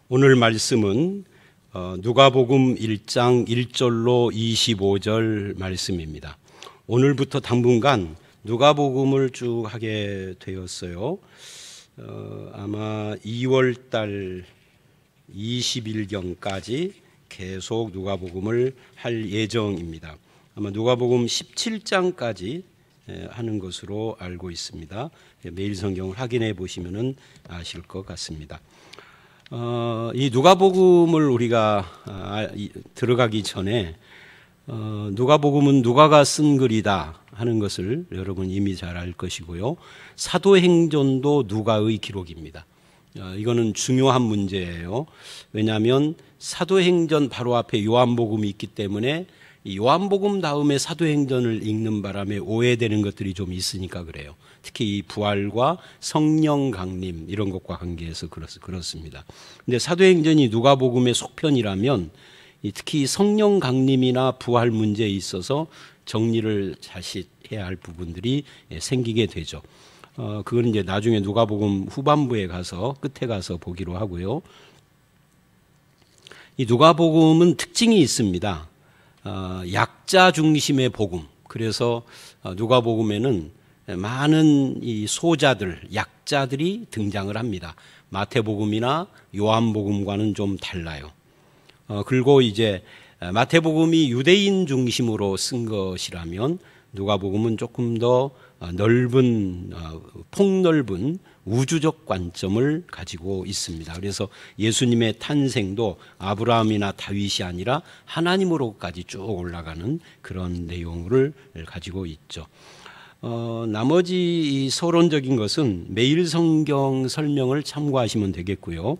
오늘 말씀은 누가복음 1장 1절로 25절 말씀입니다. 오늘부터 당분간 누가복음을 쭉 하게 되었어요. 아마 2월달 20일경까지 계속 누가복음을 할 예정입니다. 아마 누가복음 17장까지 하는 것으로 알고 있습니다. 매일 성경을 확인해 보시면 아실 것 같습니다. 이 누가복음을 우리가 들어가기 전에 누가복음은 누가가 쓴 글이다 하는 것을 여러분 이미 잘 알 것이고요. 사도행전도 누가의 기록입니다. 이거는 중요한 문제예요. 왜냐하면 사도행전 바로 앞에 요한복음이 있기 때문에 이 요한복음 다음에 사도행전을 읽는 바람에 오해되는 것들이 좀 있으니까 그래요. 특히 이 부활과 성령 강림 이런 것과 관계해서 그렇습니다. 근데 사도행전이 누가복음의 속편이라면 특히 성령 강림이나 부활 문제에 있어서 정리를 다시 해야 할 부분들이 생기게 되죠. 그건 이제 나중에 누가복음 후반부에 가서 끝에 가서 보기로 하고요. 이 누가복음은 특징이 있습니다. 약자 중심의 복음. 그래서 누가복음에는 많은 이 소자들, 약자들이 등장을 합니다. 마태복음이나 요한복음과는 좀 달라요. 그리고 이제 마태복음이 유대인 중심으로 쓴 것이라면 누가복음은 조금 더 넓은, 폭넓은 우주적 관점을 가지고 있습니다. 그래서 예수님의 탄생도 아브라함이나 다윗이 아니라 하나님으로까지 쭉 올라가는 그런 내용을 가지고 있죠. 나머지 이 서론적인 것은 매일 성경 설명을 참고하시면 되겠고요.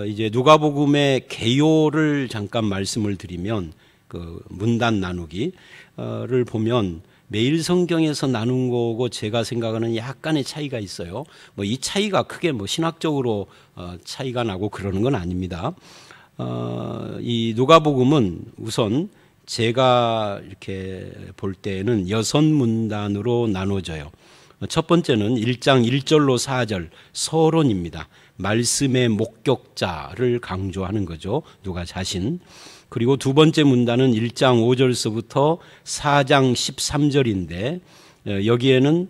이제 누가복음의 개요를 잠깐 말씀을 드리면 그 문단 나누기를 보면 매일 성경에서 나눈 거고 제가 생각하는 약간의 차이가 있어요. 이 차이가 크게 신학적으로 차이가 나고 그러는 건 아닙니다. 이 누가복음은 우선 제가 이렇게 볼 때는 6문단으로 나눠져요. 첫 번째는 1장 1절로 4절 서론입니다. 말씀의 목격자를 강조하는 거죠. 누가 자신. 그리고 두 번째 문단은 1장 5절서부터 4장 13절인데 여기에는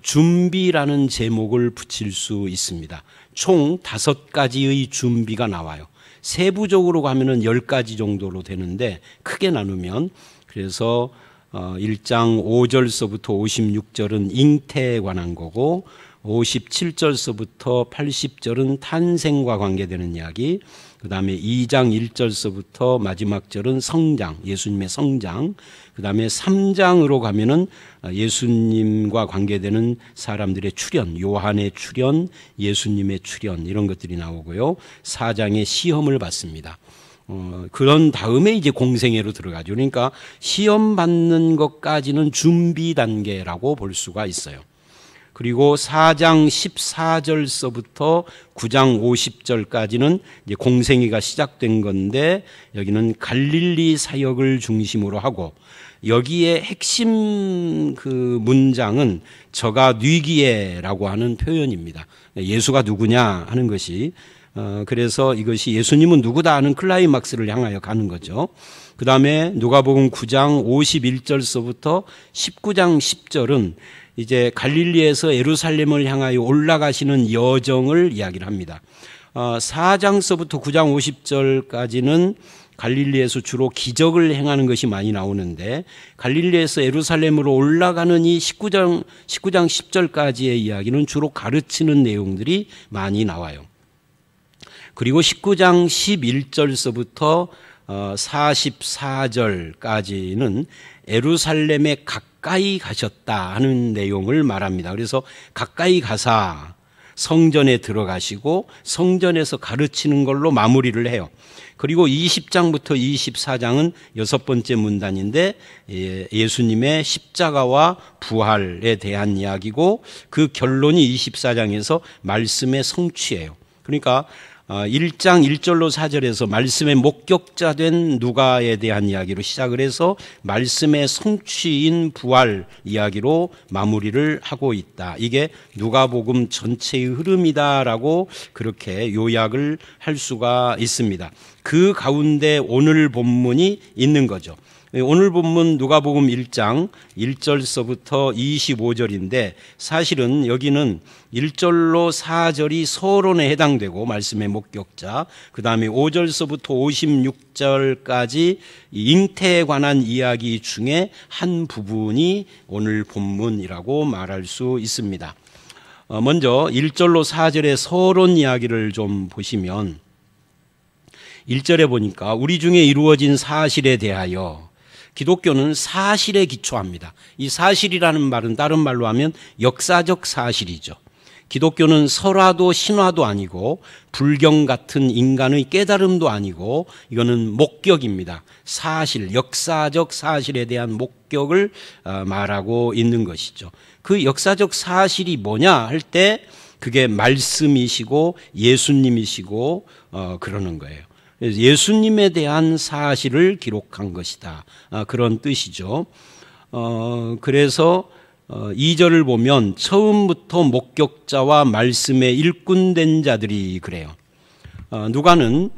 준비라는 제목을 붙일 수 있습니다. 총 5가지의 준비가 나와요. 세부적으로 가면은 10가지 정도로 되는데 크게 나누면 그래서 1장 5절서부터 56절은 잉태에 관한 거고 57절서부터 80절은 탄생과 관계되는 이야기, 그 다음에 2장 1절서부터 마지막 절은 성장, 예수님의 성장, 그 다음에 3장으로 가면은 예수님과 관계되는 사람들의 출현, 요한의 출현, 예수님의 출현 이런 것들이 나오고요. 4장에 시험을 받습니다. 그런 다음에 이제 공생애로 들어가죠. 그러니까 시험 받는 것까지는 준비 단계라고 볼 수가 있어요. 그리고 4장 14절서부터 9장 50절까지는 이제 공생애가 시작된 건데 여기는 갈릴리 사역을 중심으로 하고 여기에 핵심 그 문장은 저가 뉘기에라고 하는 표현입니다. 예수가 누구냐 하는 것이 그래서 이것이 예수님은 누구다 하는 클라이막스를 향하여 가는 거죠. 그 다음에 누가복음 9장 51절서부터 19장 10절은 이제 갈릴리에서 예루살렘을 향하여 올라가시는 여정을 이야기를 합니다. 4장서부터 9장 50절까지는 갈릴리에서 주로 기적을 행하는 것이 많이 나오는데 갈릴리에서 예루살렘으로 올라가는 이 19장 10절까지의 이야기는 주로 가르치는 내용들이 많이 나와요. 그리고 19장 11절서부터 44절까지는 예루살렘에 가까이 가셨다 하는 내용을 말합니다. 그래서 가까이 가사 성전에 들어가시고 성전에서 가르치는 걸로 마무리를 해요. 그리고 20장부터 24장은 6번째 문단인데 예수님의 십자가와 부활에 대한 이야기고 그 결론이 24장에서 말씀의 성취예요. 그러니까 1장 1절로 4절에서 말씀의 목격자 된 누가에 대한 이야기로 시작을 해서 말씀의 성취인 부활 이야기로 마무리를 하고 있다. 이게 누가복음 전체의 흐름이다라고 그렇게 요약을 할 수가 있습니다. 그 가운데 오늘 본문이 있는 거죠. 오늘 본문 누가복음 1장 1절서부터 25절인데 사실은 여기는 1절로 4절이 서론에 해당되고 말씀의 목격자, 그 다음에 5절서부터 56절까지 잉태에 관한 이야기 중에 한 부분이 오늘 본문이라고 말할 수 있습니다. 먼저 1절로 4절의 서론 이야기를 좀 보시면 1절에 보니까 우리 중에 이루어진 사실에 대하여, 기독교는 사실에 기초합니다. 이 사실이라는 말은 다른 말로 하면 역사적 사실이죠. 기독교는 설화도 신화도 아니고 불경 같은 인간의 깨달음도 아니고 이거는 목격입니다. 사실, 역사적 사실에 대한 목격을 말하고 있는 것이죠. 그 역사적 사실이 뭐냐 할 때 그게 말씀이시고 예수님이시고 그러는 거예요. 예수님에 대한 사실을 기록한 것이다. 그런 뜻이죠. 그래서 2절을 보면 처음부터 목격자와 말씀에 일꾼된 자들이 그래요. 누가는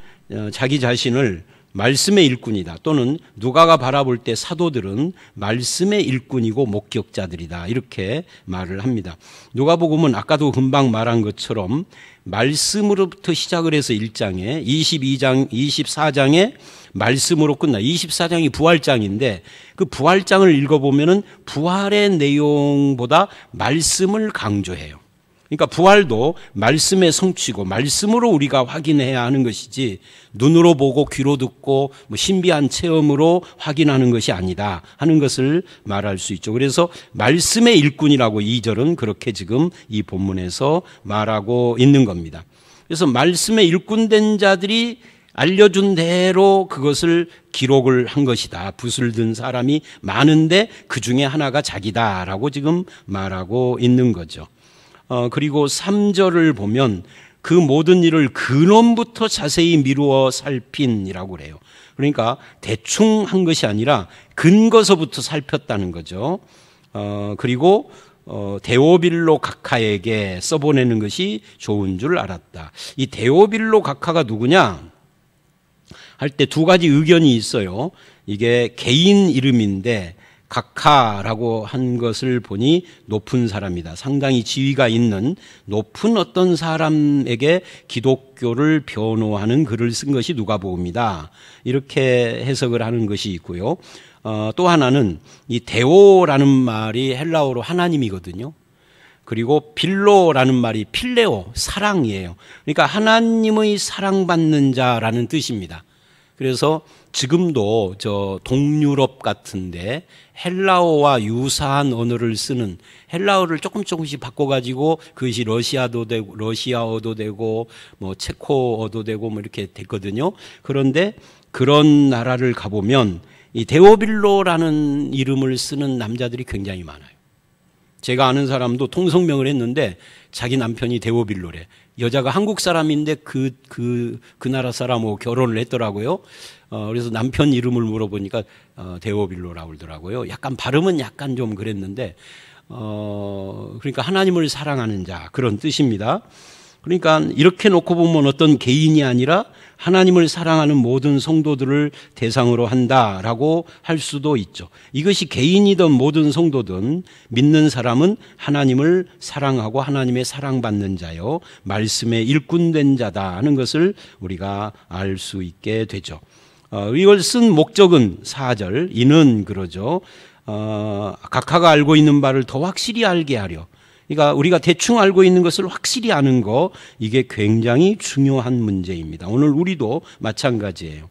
자기 자신을 말씀의 일꾼이다, 또는 누가가 바라볼 때 사도들은 말씀의 일꾼이고 목격자들이다, 이렇게 말을 합니다. 누가복음은 아까도 금방 말한 것처럼 말씀으로부터 시작을 해서 1장에 22장, 24장에 말씀으로 끝나. 24장이 부활장인데 그 부활장을 읽어보면은 부활의 내용보다 말씀을 강조해요. 그러니까 부활도 말씀의 성취고 말씀으로 우리가 확인해야 하는 것이지 눈으로 보고 귀로 듣고 뭐 신비한 체험으로 확인하는 것이 아니다 하는 것을 말할 수 있죠. 그래서 말씀의 일꾼이라고 2절은 그렇게 지금 이 본문에서 말하고 있는 겁니다. 그래서 말씀의 일꾼된 자들이 알려준 대로 그것을 기록을 한 것이다. 붓을 든 사람이 많은데 그 중에 하나가 자기다라고 지금 말하고 있는 거죠. 그리고 3절을 보면 그 모든 일을 근원부터 자세히 미루어 살핀이라고 그래요. 그러니까 대충 한 것이 아니라 근거서부터 살폈다는 거죠. 그리고 데오빌로 각하에게 써보내는 것이 좋은 줄 알았다. 이 데오빌로 각하가 누구냐 할 때 두 가지 의견이 있어요. 이게 개인 이름인데 각하라고 한 것을 보니 높은 사람이다. 상당히 지위가 있는 높은 어떤 사람에게 기독교를 변호하는 글을 쓴 것이 누가복음이다. 이렇게 해석을 하는 것이 있고요. 또 하나는 이 데오라는 말이 헬라어로 하나님이거든요. 그리고 빌로라는 말이 필레오, 사랑이에요. 그러니까 하나님의 사랑받는 자라는 뜻입니다. 그래서 지금도 저 동유럽 같은데 헬라어와 유사한 언어를 쓰는, 헬라어를 조금씩 바꿔가지고 그것이 러시아어도 되고 뭐 체코어도 되고 뭐 이렇게 됐거든요. 그런데 그런 나라를 가보면 이 데오빌로라는 이름을 쓰는 남자들이 굉장히 많아요. 제가 아는 사람도 통성명을 했는데 자기 남편이 데오빌로래. 여자가 한국 사람인데 그 나라 사람하고 결혼을 했더라고요. 그래서 남편 이름을 물어보니까 데오빌로라고 그러더라고요. 약간 발음은 약간 좀 그랬는데 그러니까 하나님을 사랑하는 자, 그런 뜻입니다. 그러니까 이렇게 놓고 보면 어떤 개인이 아니라 하나님을 사랑하는 모든 성도들을 대상으로 한다라고 할 수도 있죠. 이것이 개인이든 모든 성도든 믿는 사람은 하나님을 사랑하고 하나님의 사랑받는 자요, 말씀의 일꾼된 자다 하는 것을 우리가 알 수 있게 되죠. 이걸 쓴 목적은 4절, 이는 그러죠. 각하가 알고 있는 바를 더 확실히 알게 하려. 그러니까 우리가 대충 알고 있는 것을 확실히 아는 거, 이게 굉장히 중요한 문제입니다. 오늘 우리도 마찬가지예요.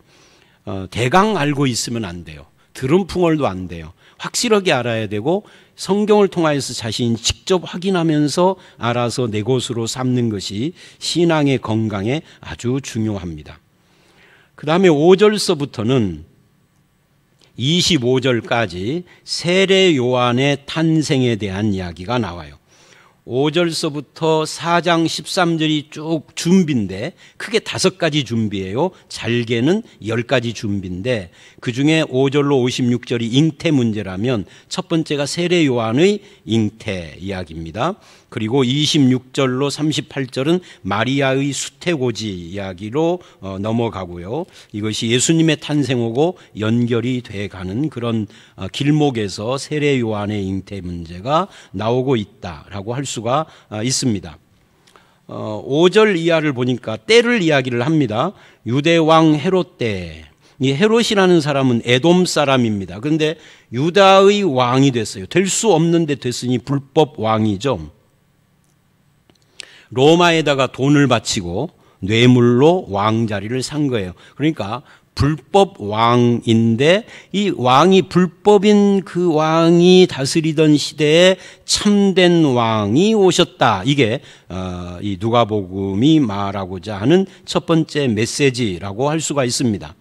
대강 알고 있으면 안 돼요. 드럼풍얼도 안 돼요. 확실하게 알아야 되고 성경을 통하여서 자신이 직접 확인하면서 알아서 내 것으로 삼는 것이 신앙의 건강에 아주 중요합니다. 그 다음에 5절서부터는 25절까지 세례 요한의 탄생에 대한 이야기가 나와요. 5절서부터 4장 13절이 쭉 준비인데 크게 5가지 준비예요. 잘게는 10가지 준비인데 그중에 5절로 56절이 잉태 문제라면 첫 번째가 세례 요한의 잉태 이야기입니다. 그리고 26절로 38절은 마리아의 수태고지 이야기로 넘어가고요. 이것이 예수님의 탄생하고 연결이 돼가는 그런 길목에서 세례 요한의 잉태 문제가 나오고 있다라고 할 수가 있습니다. 5절 이하를 보니까 때를 이야기를 합니다. 유대왕 헤롯 때, 이 헤롯이라는 사람은 에돔 사람입니다. 그런데 유다의 왕이 됐어요. 될 수 없는데 됐으니 불법 왕이죠. 로마에다가 돈을 바치고 뇌물로 왕 자리를 산 거예요. 그러니까 불법 왕인데 이 왕이 불법인 그 왕이 다스리던 시대에 참된 왕이 오셨다. 이게 이 누가복음이 말하고자 하는 첫 번째 메시지라고 할 수가 있습니다.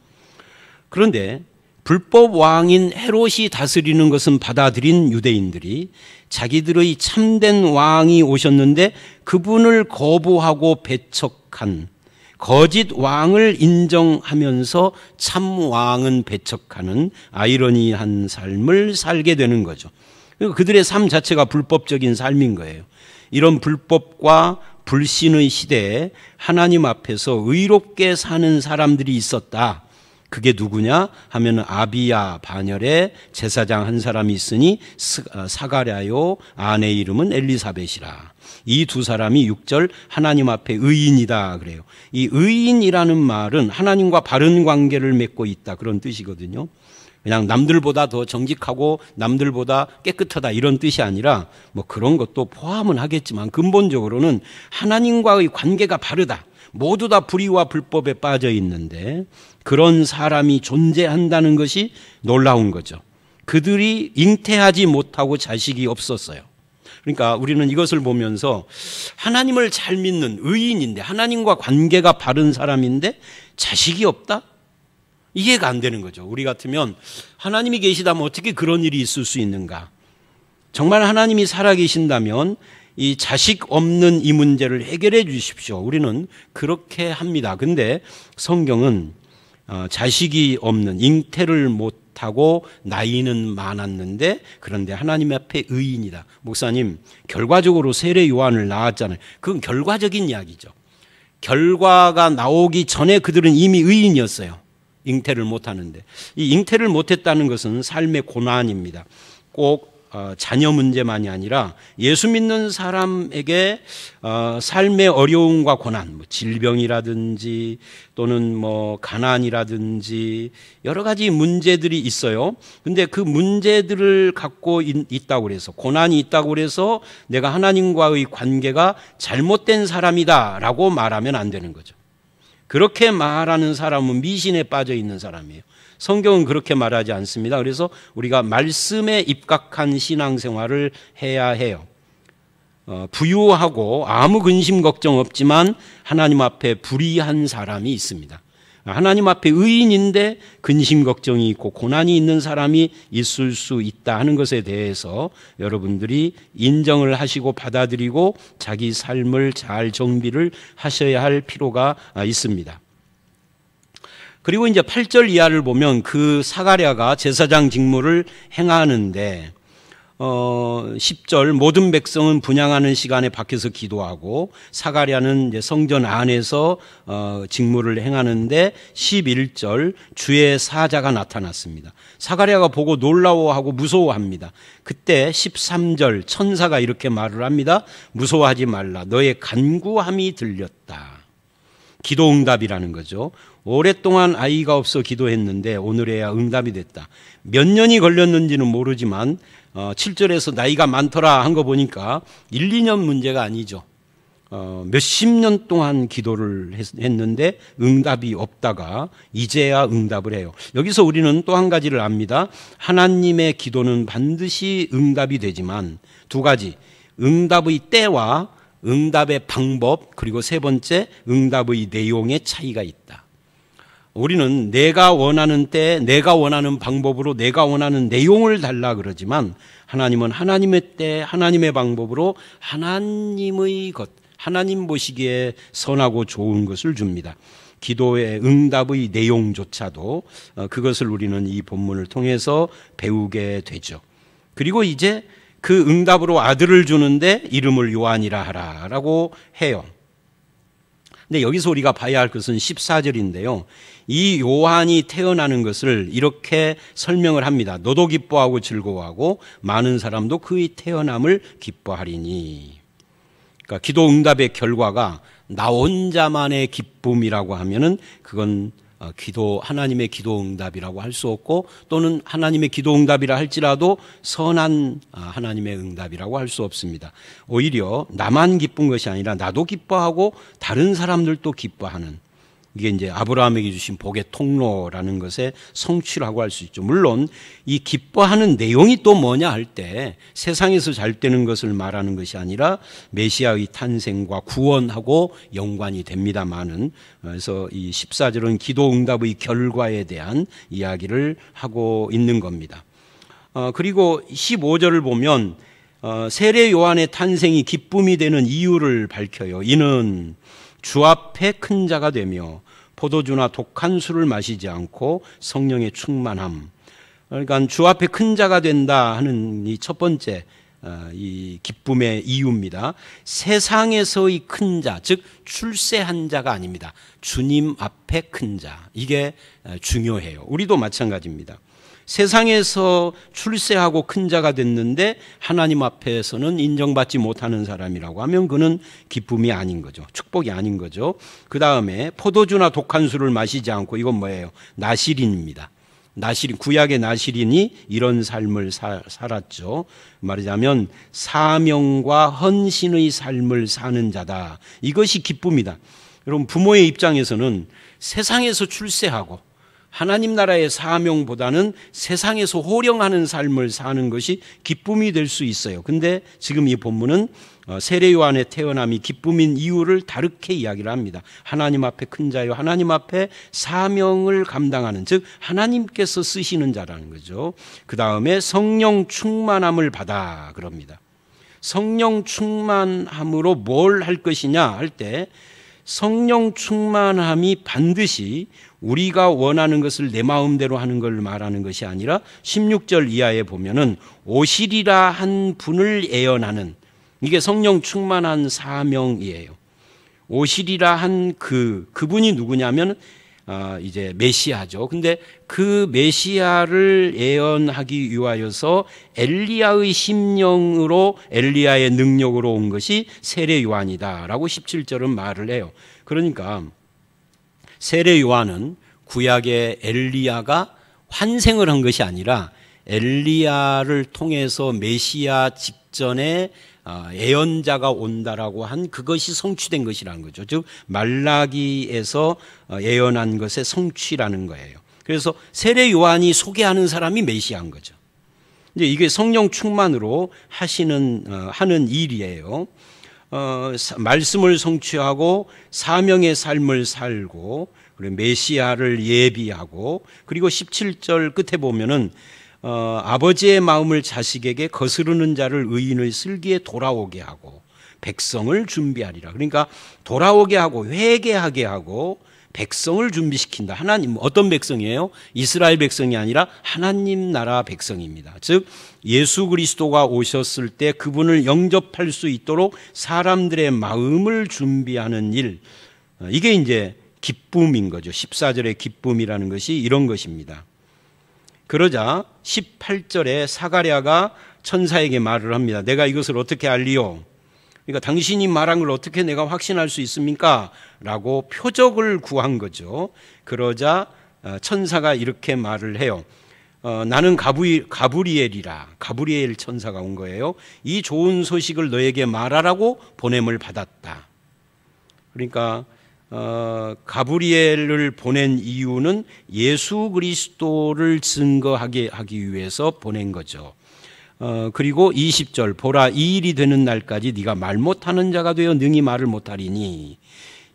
그런데 불법 왕인 헤롯이 다스리는 것은 받아들인 유대인들이 자기들의 참된 왕이 오셨는데 그분을 거부하고 배척한 거짓 왕을 인정하면서 참 왕은 배척하는 아이러니한 삶을 살게 되는 거죠. 그들의 삶 자체가 불법적인 삶인 거예요. 이런 불법과 불신의 시대에 하나님 앞에서 의롭게 사는 사람들이 있었다. 그게 누구냐 하면 아비야 반열에 제사장 한 사람이 있으니 사가랴요 아내 이름은 엘리사벳이라. 이 두 사람이 6절 하나님 앞에 의인이다 그래요. 이 의인이라는 말은 하나님과 바른 관계를 맺고 있다 그런 뜻이거든요. 그냥 남들보다 더 정직하고 남들보다 깨끗하다 이런 뜻이 아니라 뭐 그런 것도 포함은 하겠지만 근본적으로는 하나님과의 관계가 바르다. 모두 다 불의와 불법에 빠져 있는데 그런 사람이 존재한다는 것이 놀라운 거죠. 그들이 잉태하지 못하고 자식이 없었어요. 그러니까 우리는 이것을 보면서 하나님을 잘 믿는 의인인데 하나님과 관계가 바른 사람인데 자식이 없다? 이해가 안 되는 거죠. 우리 같으면 하나님이 계시다면 어떻게 그런 일이 있을 수 있는가? 정말 하나님이 살아계신다면 이 자식 없는 이 문제를 해결해 주십시오. 우리는 그렇게 합니다. 근데 성경은 자식이 없는 잉태를 못하고 나이는 많았는데 그런데 하나님 앞에 의인이다. 목사님 결과적으로 세례 요한을 낳았잖아요. 그건 결과적인 이야기죠. 결과가 나오기 전에 그들은 이미 의인이었어요. 잉태를 못하는데 이 잉태를 못했다는 것은 삶의 고난입니다. 꼭 자녀 문제만이 아니라 예수 믿는 사람에게 삶의 어려움과 고난, 뭐 질병이라든지 또는 뭐 가난이라든지 여러 가지 문제들이 있어요. 근데 그 문제들을 갖고 있다고 그래서 고난이 있다고 그래서 내가 하나님과의 관계가 잘못된 사람이다라고 말하면 안 되는 거죠. 그렇게 말하는 사람은 미신에 빠져 있는 사람이에요. 성경은 그렇게 말하지 않습니다. 그래서 우리가 말씀에 입각한 신앙생활을 해야 해요. 부유하고 아무 근심 걱정 없지만 하나님 앞에 불의한 사람이 있습니다. 하나님 앞에 의인인데 근심 걱정이 있고 고난이 있는 사람이 있을 수 있다 하는 것에 대해서 여러분들이 인정을 하시고 받아들이고 자기 삶을 잘 정비를 하셔야 할 필요가 있습니다. 그리고 이제 8절 이하를 보면 그 사가랴가 제사장 직무를 행하는데 10절 모든 백성은 분향하는 시간에 밖에서 기도하고 사가랴는 이제 성전 안에서 직무를 행하는데 11절 주의 사자가 나타났습니다. 사가랴가 보고 놀라워하고 무서워합니다. 그때 13절 천사가 이렇게 말을 합니다. 무서워하지 말라. 너의 간구함이 들렸다. 기도응답이라는 거죠. 오랫동안 아이가 없어 기도했는데 오늘에야 응답이 됐다. 몇 년이 걸렸는지는 모르지만 7절에서 나이가 많더라 한 거 보니까 1, 2년 문제가 아니죠. 몇십 년 동안 기도를 했는데 응답이 없다가 이제야 응답을 해요. 여기서 우리는 또 한 가지를 압니다. 하나님의 기도는 반드시 응답이 되지만 두 가지, 응답의 때와 응답의 방법, 그리고 세 번째 응답의 내용에 차이가 있다. 우리는 내가 원하는 때, 내가 원하는 방법으로, 내가 원하는 내용을 달라 그러지만 하나님은 하나님의 때, 하나님의 방법으로 하나님의 것, 하나님 보시기에 선하고 좋은 것을 줍니다. 기도의 응답의 내용조차도 그것을 우리는 이 본문을 통해서 배우게 되죠. 그리고 이제 그 응답으로 아들을 주는데 이름을 요한이라 하라라고 해요. 근데 여기서 우리가 봐야 할 것은 14절인데요. 이 요한이 태어나는 것을 이렇게 설명을 합니다. 너도 기뻐하고 즐거워하고 많은 사람도 그의 태어남을 기뻐하리니. 그러니까 기도 응답의 결과가 나 혼자만의 기쁨이라고 하면은 그건 하나님의 기도 응답이라고 할 수 없고, 또는 하나님의 기도 응답이라 할지라도 선한 하나님의 응답이라고 할 수 없습니다. 오히려 나만 기쁜 것이 아니라 나도 기뻐하고 다른 사람들도 기뻐하는, 이게 이제 아브라함에게 주신 복의 통로라는 것의 성취라고 할 수 있죠. 물론 이 기뻐하는 내용이 또 뭐냐 할 때 세상에서 잘 되는 것을 말하는 것이 아니라 메시아의 탄생과 구원하고 연관이 됩니다만은, 그래서 이 14절은 기도 응답의 결과에 대한 이야기를 하고 있는 겁니다. 그리고 15절을 보면 세례 요한의 탄생이 기쁨이 되는 이유를 밝혀요. 이는 주 앞에 큰 자가 되며 포도주나 독한 술을 마시지 않고 성령의 충만함. 그러니까 주 앞에 큰 자가 된다 하는 이 첫 번째 이 기쁨의 이유입니다. 세상에서의 큰 자, 즉 출세한 자가 아닙니다. 주님 앞에 큰 자. 이게 중요해요. 우리도 마찬가지입니다. 세상에서 출세하고 큰 자가 됐는데 하나님 앞에서는 인정받지 못하는 사람이라고 하면 그는 기쁨이 아닌 거죠. 축복이 아닌 거죠. 그 다음에 포도주나 독한 술을 마시지 않고, 이건 뭐예요? 나실인입니다. 나실인, 구약의 나실인이 이런 삶을 살았죠. 말하자면 사명과 헌신의 삶을 사는 자다. 이것이 기쁨이다. 여러분, 부모의 입장에서는 세상에서 출세하고 하나님 나라의 사명보다는 세상에서 호령하는 삶을 사는 것이 기쁨이 될 수 있어요. 근데 지금 이 본문은 세례 요한의 태어남이 기쁨인 이유를 다르게 이야기를 합니다. 하나님 앞에 큰 자요, 하나님 앞에 사명을 감당하는, 즉 하나님께서 쓰시는 자라는 거죠. 그 다음에 성령 충만함을 받아 그럽니다. 성령 충만함으로 뭘 할 것이냐 할 때, 성령 충만함이 반드시 우리가 원하는 것을 내 마음대로 하는 걸 말하는 것이 아니라 16절 이하에 보면은 오시리라 한 분을 예언하는, 이게 성령 충만한 사명이에요. 오시리라 한 그분이 누구냐면 이제 메시아죠. 근데 그 메시아를 예언하기 위하여서 엘리야의 심령으로, 엘리야의 능력으로 온 것이 세례 요한이다라고 17절은 말을 해요. 그러니까 세례 요한은 구약의 엘리야가 환생을 한 것이 아니라 엘리야를 통해서 메시아 직전에 예언자가 온다라고 한 그것이 성취된 것이라는 거죠. 즉 말라기에서 예언한 것의 성취라는 거예요. 그래서 세례 요한이 소개하는 사람이 메시아인 거죠. 이제 이게 성령 충만으로 하는 일이에요. 말씀을 성취하고 사명의 삶을 살고, 그리고 메시아를 예비하고, 그리고 17절 끝에 보면은 아버지의 마음을 자식에게 거스르는 자를 의인의 슬기에 돌아오게 하고 백성을 준비하리라. 그러니까 돌아오게 하고 회개하게 하고 백성을 준비시킨다. 하나님, 어떤 백성이에요? 이스라엘 백성이 아니라 하나님 나라 백성입니다. 즉 예수 그리스도가 오셨을 때 그분을 영접할 수 있도록 사람들의 마음을 준비하는 일, 이게 이제 기쁨인 거죠. 14절의 기쁨이라는 것이 이런 것입니다. 그러자 18절에 사가랴가 천사에게 말을 합니다. 내가 이것을 어떻게 알리요? 그러니까 당신이 말한 걸 어떻게 내가 확신할 수 있습니까? 라고 표적을 구한 거죠. 그러자 천사가 이렇게 말을 해요. 나는 가브리엘이라. 가브리엘 천사가 온 거예요. 이 좋은 소식을 너에게 말하라고 보냄을 받았다. 그러니까 가브리엘을 보낸 이유는 예수 그리스도를 증거하게 하기 위해서 보낸 거죠. 그리고 20절, 보라 이 일이 되는 날까지 네가 말 못하는 자가 되어 능히 말을 못하리니.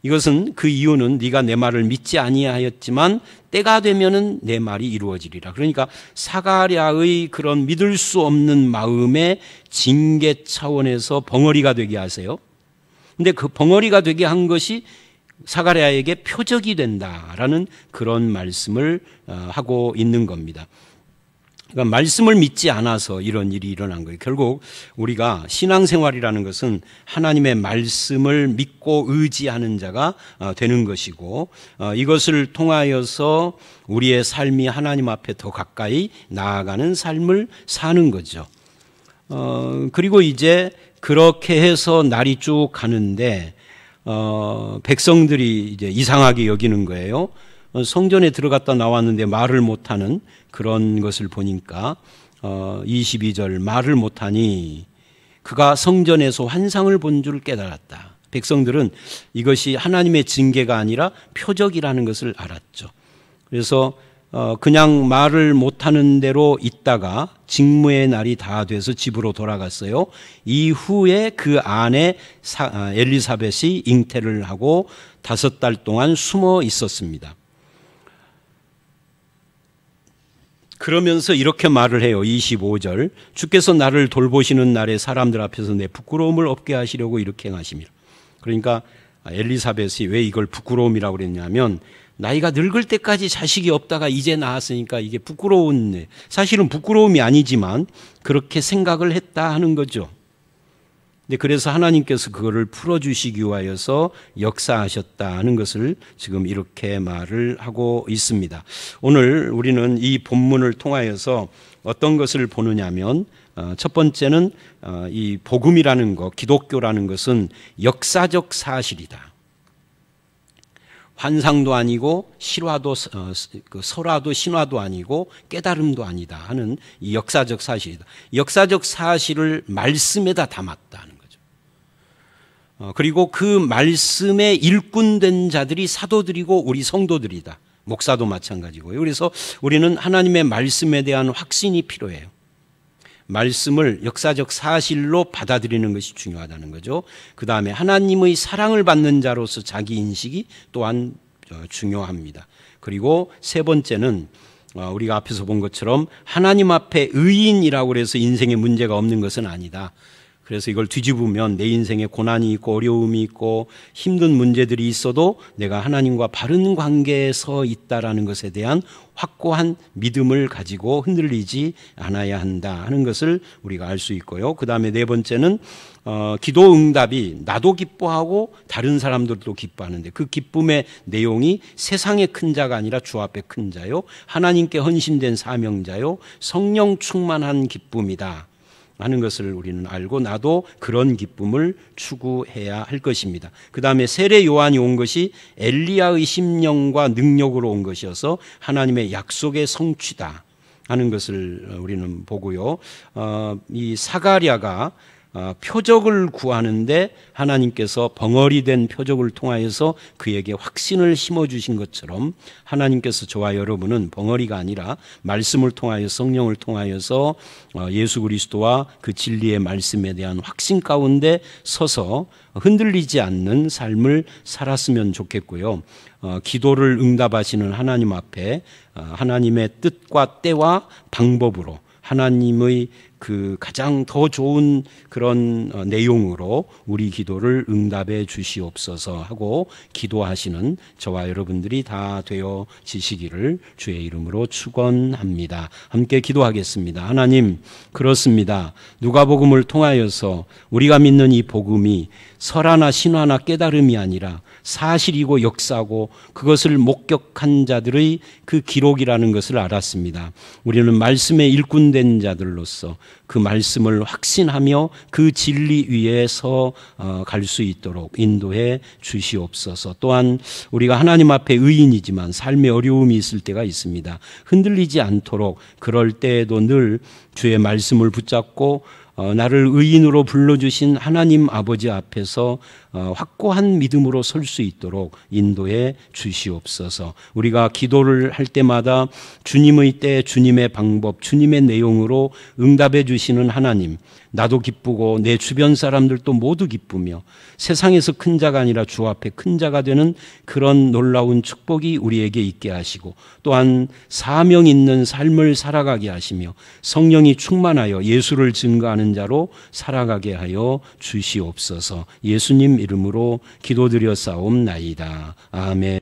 이것은 그 이유는 네가 내 말을 믿지 아니하였지만 때가 되면은 내 말이 이루어지리라. 그러니까 사가랴의 그런 믿을 수 없는 마음의 징계 차원에서 벙어리가 되게 하세요. 근데 그 벙어리가 되게 한 것이 사가랴에게 표적이 된다라는 그런 말씀을 하고 있는 겁니다. 그러니까 말씀을 믿지 않아서 이런 일이 일어난 거예요. 결국 우리가 신앙생활이라는 것은 하나님의 말씀을 믿고 의지하는 자가 되는 것이고, 이것을 통하여서 우리의 삶이 하나님 앞에 더 가까이 나아가는 삶을 사는 거죠. 그리고 이제 그렇게 해서 날이 쭉 가는데 백성들이 이제 이상하게 여기는 거예요. 성전에 들어갔다 나왔는데 말을 못하는 그런 것을 보니까 22절 말을 못하니 그가 성전에서 환상을 본 줄 깨달았다. 백성들은 이것이 하나님의 징계가 아니라 표적이라는 것을 알았죠. 그래서 그냥 말을 못하는 대로 있다가 직무의 날이 다 돼서 집으로 돌아갔어요. 이후에 그 안에 엘리사벳이 잉태를 하고 5달 동안 숨어 있었습니다. 그러면서 이렇게 말을 해요. 25절 주께서 나를 돌보시는 날에 사람들 앞에서 내 부끄러움을 없게 하시려고 이렇게 행하심이라. 그러니까 엘리사벳이 왜 이걸 부끄러움이라고 그랬냐면 나이가 늙을 때까지 자식이 없다가 이제 낳았으니까 이게 부끄러운, 사실은 부끄러움이 아니지만 그렇게 생각을 했다 하는 거죠. 근데 그래서 하나님께서 그거를 풀어주시기 위하여서 역사하셨다 하는 것을 지금 이렇게 말을 하고 있습니다. 오늘 우리는 이 본문을 통하여서 어떤 것을 보느냐면 첫 번째는 이 복음이라는 것, 기독교라는 것은 역사적 사실이다. 환상도 아니고 실화도 설화도 신화도 아니고 깨달음도 아니다 하는 이 역사적 사실이다. 역사적 사실을 말씀에다 담았다 하는 거죠. 그리고 그 말씀에 일꾼된 자들이 사도들이고 우리 성도들이다. 목사도 마찬가지고요. 그래서 우리는 하나님의 말씀에 대한 확신이 필요해요. 말씀을 역사적 사실로 받아들이는 것이 중요하다는 거죠. 그 다음에 하나님의 사랑을 받는 자로서 자기 인식이 또한 중요합니다. 그리고 세 번째는 우리가 앞에서 본 것처럼 하나님 앞에 의인이라고 해서 인생에 문제가 없는 것은 아니다. 그래서 이걸 뒤집으면 내 인생에 고난이 있고 어려움이 있고 힘든 문제들이 있어도 내가 하나님과 바른 관계에 서 있다라는 것에 대한 확고한 믿음을 가지고 흔들리지 않아야 한다 하는 것을 우리가 알 수 있고요. 그 다음에 네 번째는 기도 응답이 나도 기뻐하고 다른 사람들도 기뻐하는데 그 기쁨의 내용이 세상의 큰 자가 아니라 주 앞에 큰 자요, 하나님께 헌신된 사명자요, 성령 충만한 기쁨이다 하는 것을 우리는 알고 나도 그런 기쁨을 추구해야 할 것입니다. 그 다음에 세례 요한이 온 것이 엘리야의 심령과 능력으로 온 것이어서 하나님의 약속의 성취다 하는 것을 우리는 보고요. 이 사가랴가 표적을 구하는데 하나님께서 벙어리된 표적을 통하여서 그에게 확신을 심어주신 것처럼 하나님께서 저와 여러분은 벙어리가 아니라 말씀을 통하여 성령을 통하여서 예수 그리스도와 그 진리의 말씀에 대한 확신 가운데 서서 흔들리지 않는 삶을 살았으면 좋겠고요. 기도를 응답하시는 하나님 앞에 하나님의 뜻과 때와 방법으로 하나님의 그 가장 더 좋은 그런 내용으로 우리 기도를 응답해 주시옵소서 하고 기도하시는 저와 여러분들이 다 되어지시기를 주의 이름으로 축원합니다. 함께 기도하겠습니다. 하나님, 그렇습니다. 누가복음을 통하여서 우리가 믿는 이 복음이 설화나 신화나 깨달음이 아니라 사실이고 역사고 그것을 목격한 자들의 그 기록이라는 것을 알았습니다. 우리는 말씀에 일꾼된 자들로서 그 말씀을 확신하며 그 진리 위에서 갈 수 있도록 인도해 주시옵소서. 또한 우리가 하나님 앞에 의인이지만 삶에 어려움이 있을 때가 있습니다. 흔들리지 않도록 그럴 때에도 늘 주의 말씀을 붙잡고 나를 의인으로 불러주신 하나님 아버지 앞에서 확고한 믿음으로 설 수 있도록 인도해 주시옵소서. 우리가 기도를 할 때마다 주님의 때, 주님의 방법, 주님의 내용으로 응답해 주시는 하나님, 나도 기쁘고 내 주변 사람들도 모두 기쁘며 세상에서 큰 자가 아니라 주 앞에 큰 자가 되는 그런 놀라운 축복이 우리에게 있게 하시고, 또한 사명 있는 삶을 살아가게 하시며 성령이 충만하여 예수를 증거하는 자로 살아가게 하여 주시옵소서. 예수님 이름으로 기도드려 싸움나이다. 아멘.